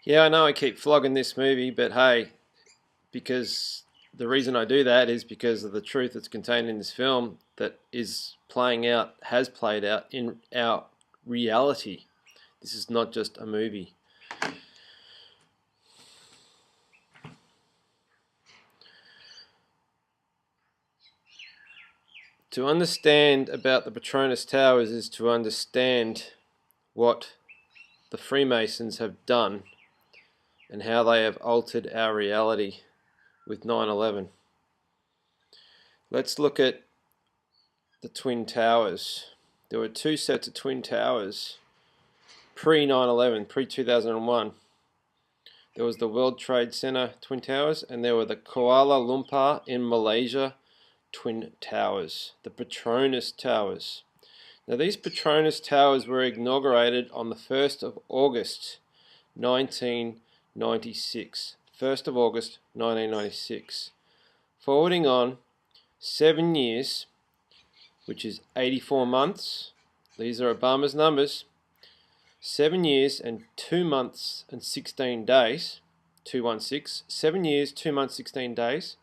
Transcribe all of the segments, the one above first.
Yeah, I know I keep flogging this movie, but hey, because the reason I do that is because of the truth that's contained in this film that is playing out, has played out in our reality. This is not just a movie. To understand about the Petronas Towers is to understand what the Freemasons have done and how they have altered our reality with 9/11. Let's look at the Twin Towers. There were two sets of Twin Towers pre 9/11, pre 2001. There was the World Trade Center Twin Towers, and there were the Kuala Lumpar in Malaysia Twin Towers, the Petronas Towers. Now, these Petronas Towers were inaugurated on the 1st of August 1996. 1st of August 1996. Forwarding on 7 years, which is 84 months. These are Obama's numbers. 7 years and 2 months and 16 days, 216. 7 years, 2 months, 16 days,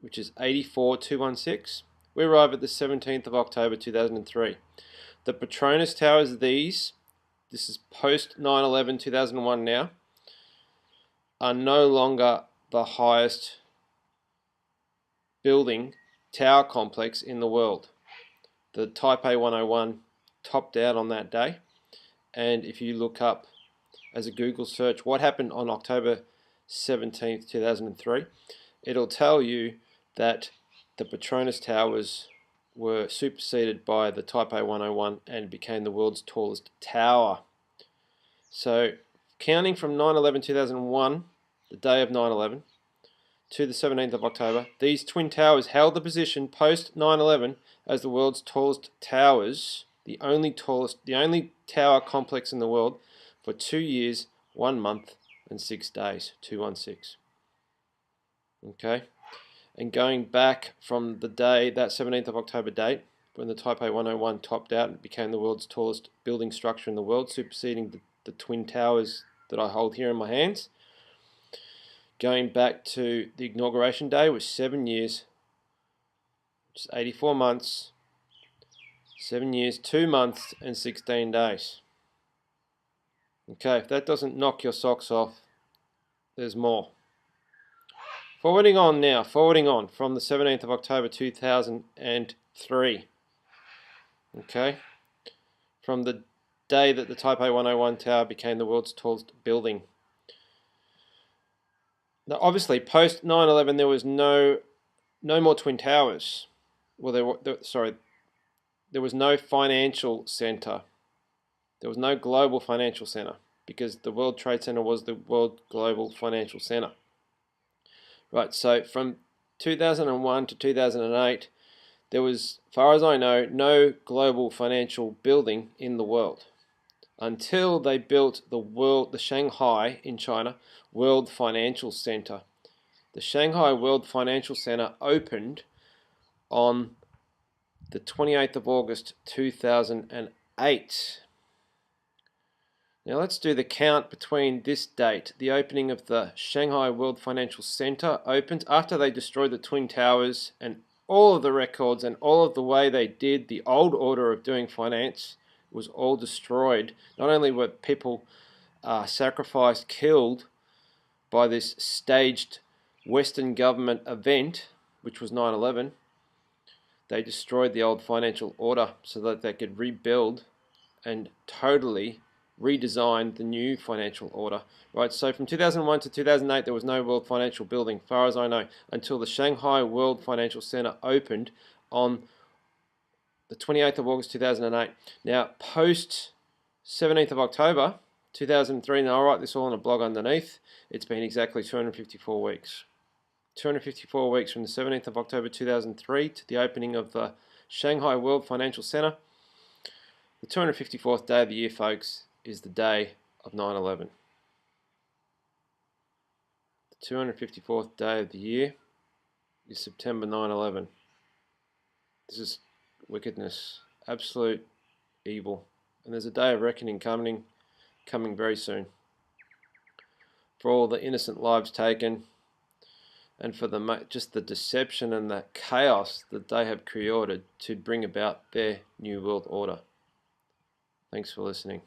which is 84,216. We arrive at the 17th of October 2003. The Petronas Towers, this is post 9/11 2001 now, are no longer the highest building tower complex in the world. The Taipei 101 topped out on that day. And if you look up as a Google search what happened on October 17th, 2003, it'll tell you that the Petronas Towers were superseded by the Taipei 101 and became the world's tallest tower. So, counting from 9/11 2001, the day of 9/11, to the 17th of October, these twin towers held the position post 9/11 as the world's tallest towers, the only tower complex in the world, for 2 years, 1 month, and 6 days, 216. Okay, and going back from the day, that 17th of October date, when the Taipei 101 topped out and became the world's tallest building structure in the world, superseding the twin towers that I hold here in my hands. Going back to the inauguration day was 7 years, which is 84 months, 7 years, 2 months, and 16 days. Okay, if that doesn't knock your socks off, there's more. Forwarding on from the 17th of October 2003. Okay, from the day that the Taipei 101 tower became the world's tallest building. Now, obviously, post 9/11, there was no more twin towers. Well, there was no financial center. There was no global financial center because the World Trade Center was the World Global Financial Center. Right, so from 2001 to 2008, there was, as far as I know, no global financial building in the world until they built the Shanghai in China World Financial Center. The Shanghai World Financial Center opened on the 28th of August 2008. Now let's do the count between this date. The opening of the Shanghai World Financial Center opened after they destroyed the Twin Towers, and all of the records and all of the way they did the old order of doing finance was all destroyed. Not only were people sacrificed, killed by this staged Western government event, which was 9/11, they destroyed the old financial order so that they could rebuild and totally redesign the new financial order. Right, so from 2001 to 2008, there was no World Financial Building, far as I know, until the Shanghai World Financial Center opened on the 28th of August 2008. Now, post 17th of October 2003, and I'll write this all on a blog underneath, it's been exactly 254 weeks. 254 weeks from the 17th of October 2003 to the opening of the Shanghai World Financial Center. The 254th day of the year, folks, is the day of 9/11. The 254th day of the year is September 9/11. This is wickedness, absolute evil. And there's a day of reckoning coming very soon. for all the innocent lives taken, and for just the deception and the chaos that they have created to bring about their new world order. Thanks for listening.